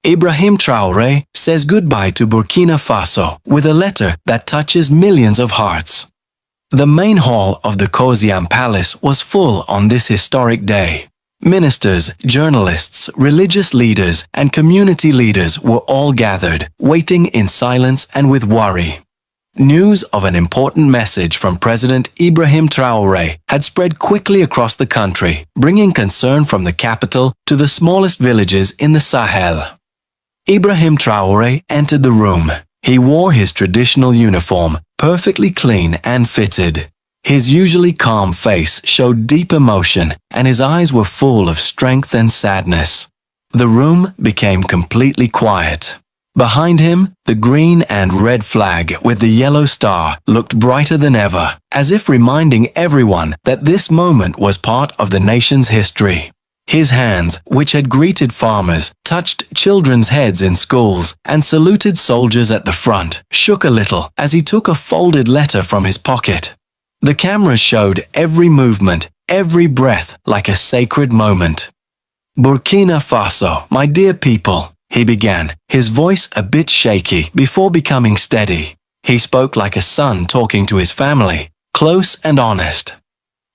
Ibrahim Traoré says goodbye to Burkina Faso with a letter that touches millions of hearts. The main hall of the Koziam Palace was full on this historic day. Ministers, journalists, religious leaders, and community leaders were all gathered, waiting in silence and with worry. News of an important message from President Ibrahim Traoré had spread quickly across the country, bringing concern from the capital to the smallest villages in the Sahel. Ibrahim Traoré entered the room. He wore his traditional uniform, perfectly clean and fitted. His usually calm face showed deep emotion, and his eyes were full of strength and sadness. The room became completely quiet. Behind him, the green and red flag with the yellow star looked brighter than ever, as if reminding everyone that this moment was part of the nation's history. His hands, which had greeted farmers, touched children's heads in schools, and saluted soldiers at the front, shook a little as he took a folded letter from his pocket. The cameras showed every movement, every breath like a sacred moment. "Burkina Faso, my dear people," he began, his voice a bit shaky before becoming steady. He spoke like a son talking to his family, close and honest.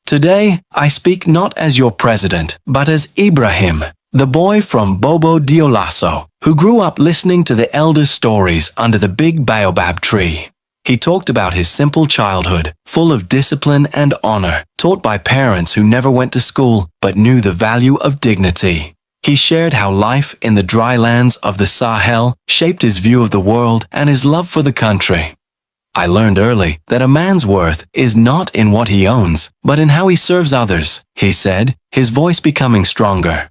"Today, I speak not as your president, but as Ibrahim, the boy from Bobo Dioulasso, who grew up listening to the elders' stories under the big baobab tree." He talked about his simple childhood, full of discipline and honor, taught by parents who never went to school but knew the value of dignity. He shared how life in the dry lands of the Sahel shaped his view of the world and his love for the country. "I learned early that a man's worth is not in what he owns, but in how he serves others," he said, his voice becoming stronger.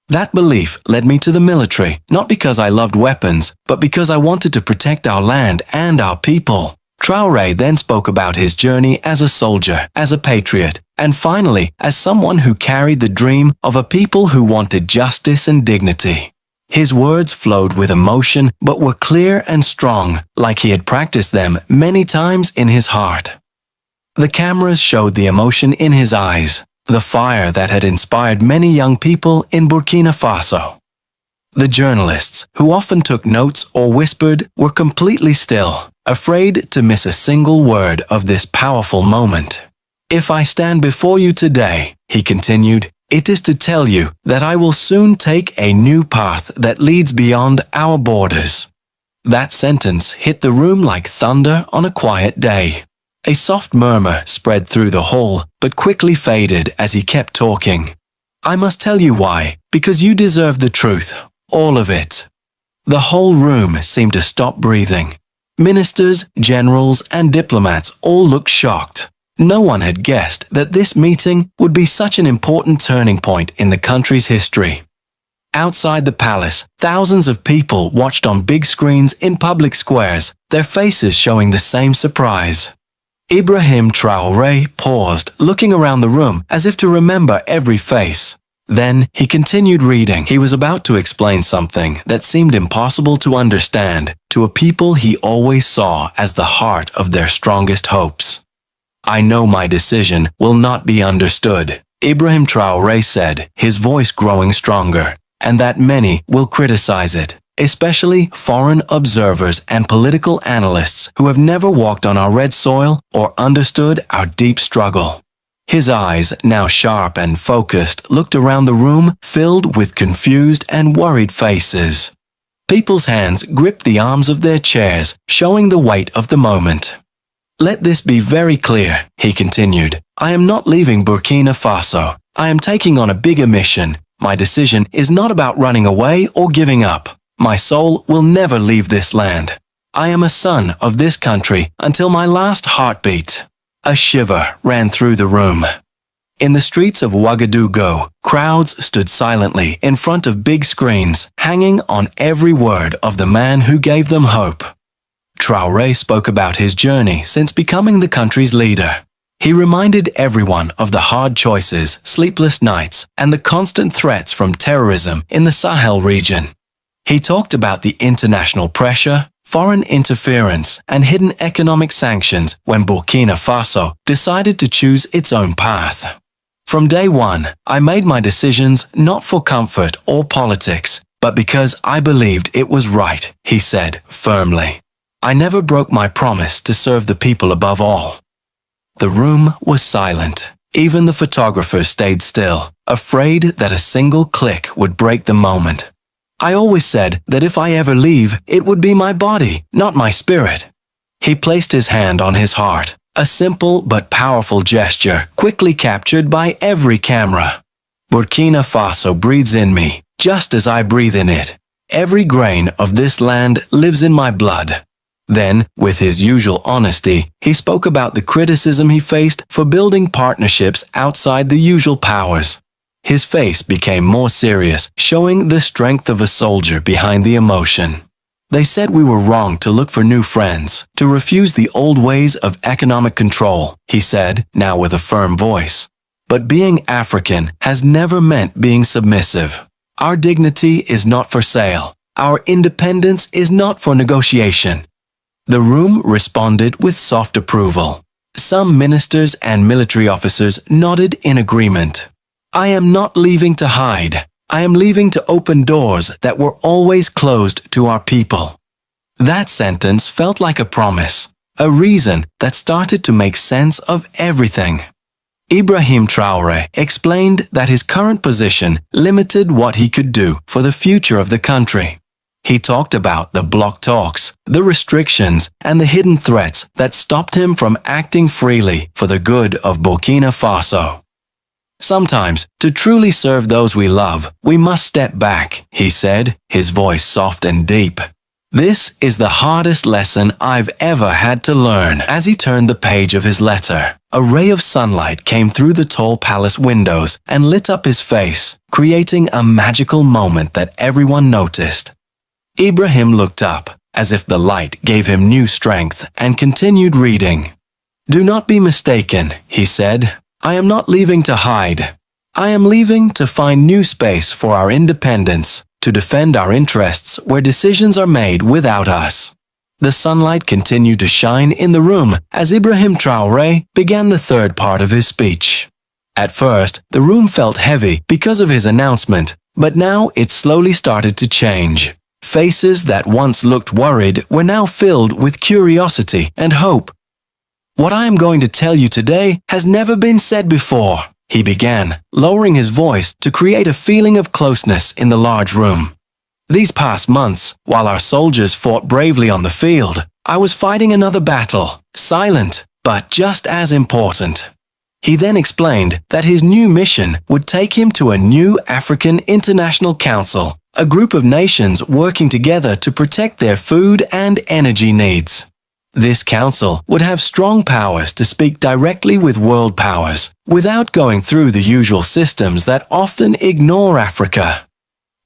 "That belief led me to the military, not because I loved weapons, but because I wanted to protect our land and our people." Traoré then spoke about his journey as a soldier, as a patriot, and finally, as someone who carried the dream of a people who wanted justice and dignity. His words flowed with emotion but were clear and strong, like he had practiced them many times in his heart. The cameras showed the emotion in his eyes, the fire that had inspired many young people in Burkina Faso. The journalists, who often took notes or whispered, were completely still, afraid to miss a single word of this powerful moment. "If I stand before you today," he continued, "it is to tell you that I will soon take a new path that leads beyond our borders." That sentence hit the room like thunder on a quiet day. A soft murmur spread through the hall, but quickly faded as he kept talking. "I must tell you why, because you deserve the truth, all of it." The whole room seemed to stop breathing. Ministers, generals, and diplomats all looked shocked. No one had guessed that this meeting would be such an important turning point in the country's history. Outside the palace, thousands of people watched on big screens in public squares, their faces showing the same surprise. Ibrahim Traoré paused, looking around the room as if to remember every face. Then he continued reading. He was about to explain something that seemed impossible to understand to a people he always saw as the heart of their strongest hopes. "I know my decision will not be understood," Ibrahim Traoré said, his voice growing stronger, "and that many will criticize it, especially foreign observers and political analysts who have never walked on our red soil or understood our deep struggle." His eyes, now sharp and focused, looked around the room filled with confused and worried faces. People's hands gripped the arms of their chairs, showing the weight of the moment. "Let this be very clear," he continued. "I am not leaving Burkina Faso. I am taking on a bigger mission. My decision is not about running away or giving up. My soul will never leave this land. I am a son of this country until my last heartbeat." A shiver ran through the room. In the streets of Ouagadougou, crowds stood silently in front of big screens, hanging on every word of the man who gave them hope. Traoré spoke about his journey since becoming the country's leader. He reminded everyone of the hard choices, sleepless nights, and the constant threats from terrorism in the Sahel region. He talked about the international pressure, foreign interference, and hidden economic sanctions when Burkina Faso decided to choose its own path. "From day one, I made my decisions not for comfort or politics, but because I believed it was right, he said firmly. I never broke my promise to serve the people above all. The room was silent. Even the photographers stayed still, afraid that a single click would break the moment. I always said that if I ever leave, it would be my body, not my spirit. He placed his hand on his heart, a simple but powerful gesture quickly captured by every camera. Burkina Faso breathes in me, just as I breathe in it. Every grain of this land lives in my blood. Then, with his usual honesty, he spoke about the criticism he faced for building partnerships outside the usual powers. His face became more serious, showing the strength of a soldier behind the emotion. They said we were wrong to look for new friends, to refuse the old ways of economic control, he said, now with a firm voice. But being African has never meant being submissive. Our dignity is not for sale. Our independence is not for negotiation. The room responded with soft approval. Some ministers and military officers nodded in agreement. I am not leaving to hide. I am leaving to open doors that were always closed to our people. That sentence felt like a promise, a reason that started to make sense of everything. Ibrahim Traoré explained that his current position limited what he could do for the future of the country. He talked about the bloc talks, the restrictions, and the hidden threats that stopped him from acting freely for the good of Burkina Faso. Sometimes, to truly serve those we love, we must step back, he said, his voice soft and deep. This is the hardest lesson I've ever had to learn. As he turned the page of his letter, a ray of sunlight came through the tall palace windows and lit up his face, creating a magical moment that everyone noticed. Ibrahim looked up, as if the light gave him new strength, and continued reading. Do not be mistaken, he said. I am not leaving to hide. I am leaving to find new space for our independence, to defend our interests where decisions are made without us. The sunlight continued to shine in the room as Ibrahim Traoré began the third part of his speech. At first, the room felt heavy because of his announcement, but now it slowly started to change. Faces that once looked worried were now filled with curiosity and hope. What I am going to tell you today has never been said before, he began, lowering his voice to create a feeling of closeness in the large room. These past months, while our soldiers fought bravely on the field, I was fighting another battle, silent, but just as important. He then explained that his new mission would take him to a new African International Council, a group of nations working together to protect their food and energy needs. This council would have strong powers to speak directly with world powers, without going through the usual systems that often ignore Africa.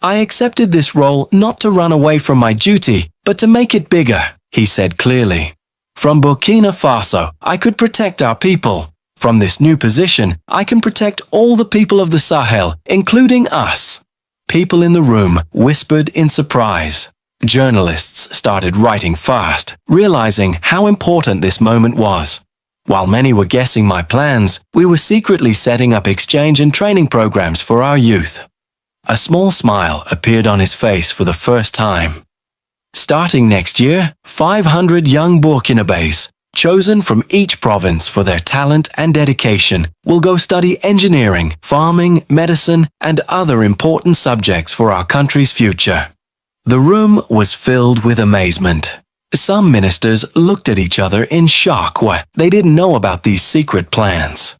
I accepted this role not to run away from my duty, but to make it bigger, he said clearly. From Burkina Faso, I could protect our people. From this new position, I can protect all the people of the Sahel, including us. People in the room whispered in surprise. Journalists started writing fast, realizing how important this moment was. While many were guessing my plans, we were secretly setting up exchange and training programs for our youth. A small smile appeared on his face for the first time. Starting next year, 500 young Burkinabés, chosen from each province for their talent and dedication, will go study engineering, farming, medicine, and other important subjects for our country's future. The room was filled with amazement. Some ministers looked at each other in shock. They didn't know about these secret plans.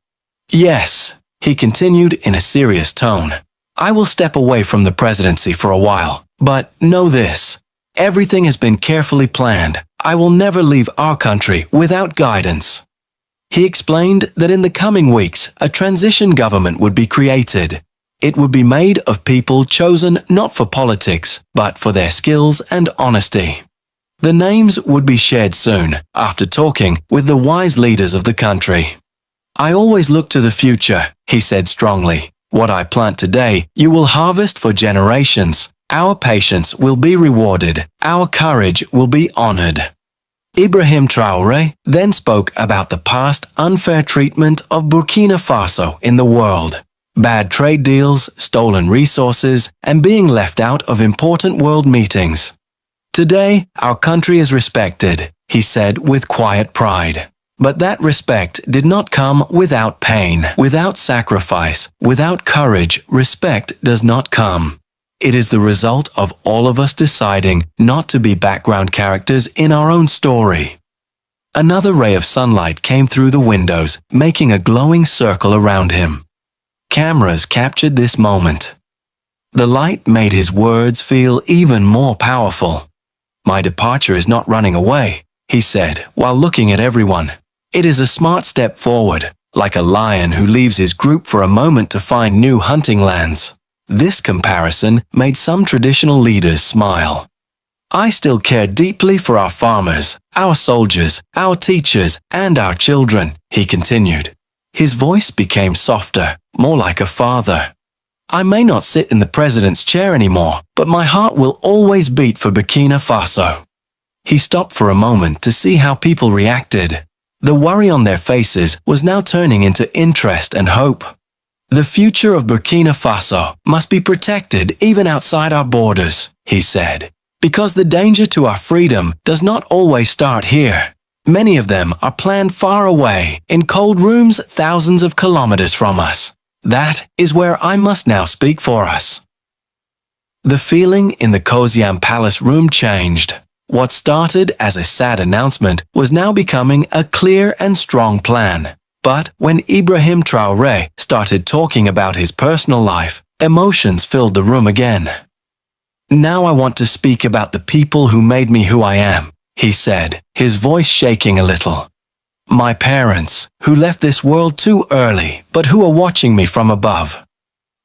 Yes, he continued in a serious tone. I will step away from the presidency for a while, but know this. Everything has been carefully planned. I will never leave our country without guidance. He explained that in the coming weeks, a transition government would be created. It would be made of people chosen not for politics, but for their skills and honesty. The names would be shared soon, after talking with the wise leaders of the country. I always look to the future, he said strongly. What I plant today, you will harvest for generations. Our patience will be rewarded. Our courage will be honored. Ibrahim Traoré then spoke about the past unfair treatment of Burkina Faso in the world. bad trade deals, stolen resources, and being left out of important world meetings. Today, our country is respected, he said with quiet pride. But that respect did not come without pain, without sacrifice, without courage. Respect does not come. It is the result of all of us deciding not to be background characters in our own story. Another ray of sunlight came through the windows, making a glowing circle around him. Cameras captured this moment. The light made his words feel even more powerful. "My departure is not running away," he said while looking at everyone. "It is a smart step forward, like a lion who leaves his group for a moment to find new hunting lands." This comparison made some traditional leaders smile. "I still care deeply for our farmers, our soldiers, our teachers, and our children," he continued. His voice became softer, more like a father. "I may not sit in the president's chair anymore, but my heart will always beat for Burkina Faso." He stopped for a moment to see how people reacted. The worry on their faces was now turning into interest and hope. "The future of Burkina Faso must be protected even outside our borders," he said, "because the danger to our freedom does not always start here. Many of them are planned far away, in cold rooms thousands of kilometers from us. That is where I must now speak for us." The feeling in the Koziam Palace room changed. What started as a sad announcement was now becoming a clear and strong plan. But when Ibrahim Traoré started talking about his personal life, emotions filled the room again. "Now I want to speak about the people who made me who I am," he said, his voice shaking a little. "My parents, who left this world too early, but who are watching me from above."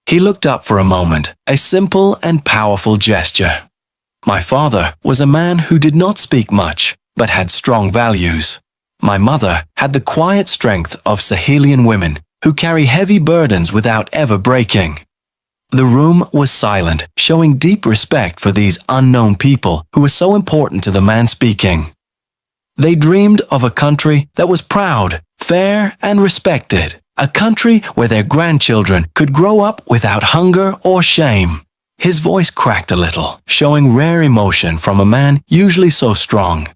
He looked up for a moment, a simple and powerful gesture. "My father was a man who did not speak much, but had strong values. My mother had the quiet strength of Sahelian women who carry heavy burdens without ever breaking." The room was silent, showing deep respect for these unknown people who were so important to the man speaking. They dreamed of a country that was proud, fair, and respected, a country where their grandchildren could grow up without hunger or shame. His voice cracked a little, showing rare emotion from a man usually so strong.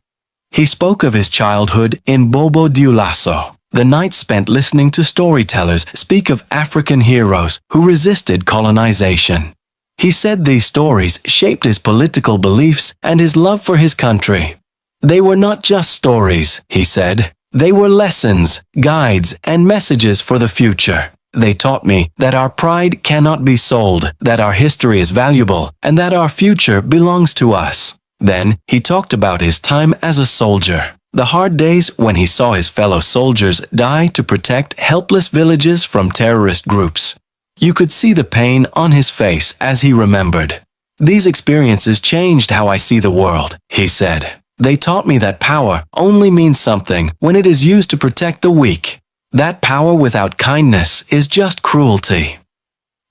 He spoke of his childhood in Bobo Dioulasso, the nights spent listening to storytellers speak of African heroes who resisted colonization. He said these stories shaped his political beliefs and his love for his country. "They were not just stories," he said. "They were lessons, guides, and messages for the future. They taught me that our pride cannot be sold, that our history is valuable, and that our future belongs to us." Then he talked about his time as a soldier, the hard days when he saw his fellow soldiers die to protect helpless villages from terrorist groups. You could see the pain on his face as he remembered. "These experiences changed how I see the world," he said. "They taught me that power only means something when it is used to protect the weak. That power without kindness is just cruelty."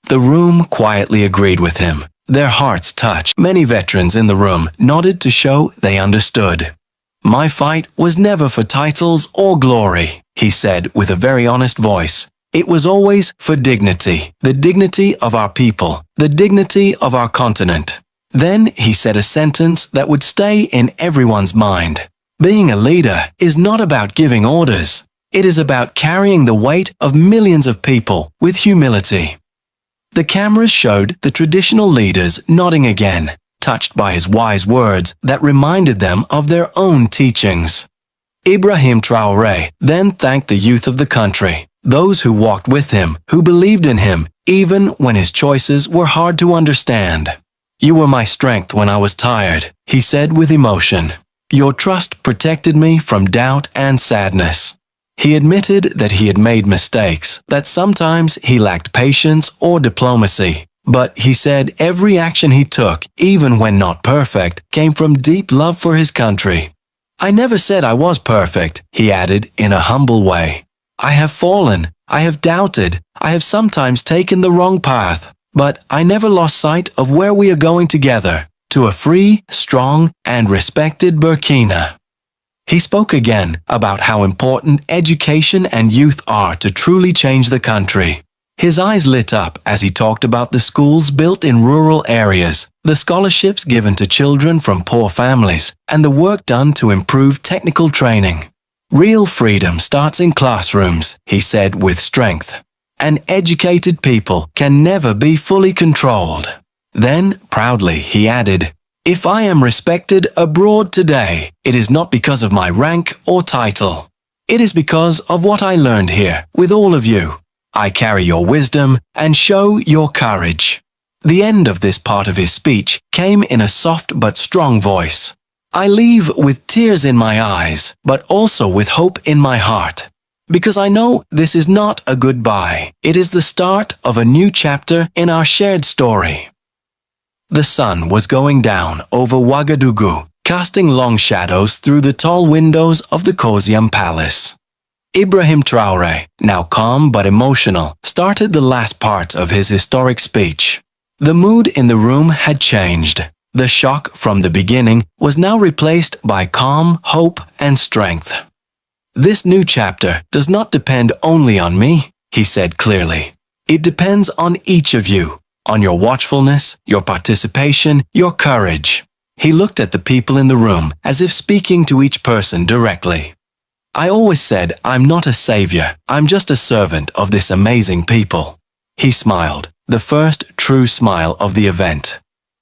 The room quietly agreed with him. Their hearts touched. Many veterans in the room nodded to show they understood. "My fight was never for titles or glory," he said with a very honest voice. "It was always for dignity, the dignity of our people, the dignity of our continent." Then he said a sentence that would stay in everyone's mind. "Being a leader is not about giving orders. It is about carrying the weight of millions of people with humility." The cameras showed the traditional leaders nodding again, touched by his wise words that reminded them of their own teachings. Ibrahim Traoré then thanked the youth of the country, those who walked with him, who believed in him, even when his choices were hard to understand. "You were my strength when I was tired," he said with emotion. "Your trust protected me from doubt and sadness." He admitted that he had made mistakes, that sometimes he lacked patience or diplomacy. But he said every action he took, even when not perfect, came from deep love for his country. "I never said I was perfect," he added in a humble way. "I have fallen, I have doubted, I have sometimes taken the wrong path, but I never lost sight of where we are going together, to a free, strong, and respected Burkina." He spoke again about how important education and youth are to truly change the country. His eyes lit up as he talked about the schools built in rural areas, the scholarships given to children from poor families, and the work done to improve technical training. Real freedom starts in classrooms, he said with strength. And educated people can never be fully controlled. Then, proudly, he added, "If I am respected abroad today, it is not because of my rank or title. It is because of what I learned here with all of you. I carry your wisdom and show your courage." The end of this part of his speech came in a soft but strong voice. "I leave with tears in my eyes, but also with hope in my heart. Because I know this is not a goodbye. It is the start of a new chapter in our shared story." The sun was going down over Ouagadougou, casting long shadows through the tall windows of the Koziam Palace. Ibrahim Traoré, now calm but emotional, started the last part of his historic speech. The mood in the room had changed. The shock from the beginning was now replaced by calm, hope, and strength. "This new chapter does not depend only on me," he said clearly. "It depends on each of you, on your watchfulness, your participation, your courage." He looked at the people in the room as if speaking to each person directly. "I always said I'm not a savior, I'm just a servant of this amazing people." He smiled, the first true smile of the event.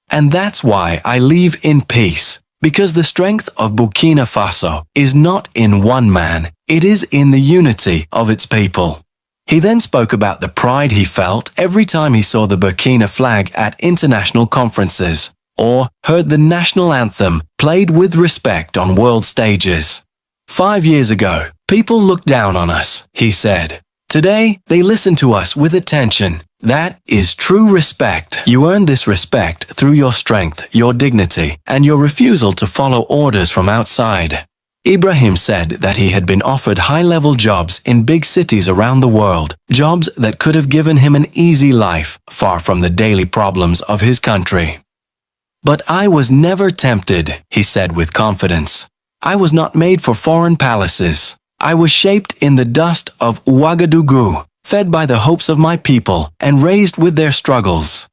"And that's why I leave in peace. Because the strength of Burkina Faso is not in one man, it is in the unity of its people." He then spoke about the pride he felt every time he saw the Burkina flag at international conferences, or heard the national anthem played with respect on world stages. "5 years ago, people looked down on us," he said. "Today, they listen to us with attention. That is true respect. You earn this respect through your strength, your dignity, and your refusal to follow orders from outside." Ibrahim said that he had been offered high-level jobs in big cities around the world, jobs that could have given him an easy life, far from the daily problems of his country. "But I was never tempted," he said with confidence. "I was not made for foreign palaces. I was shaped in the dust of Ouagadougou, fed by the hopes of my people and raised with their struggles.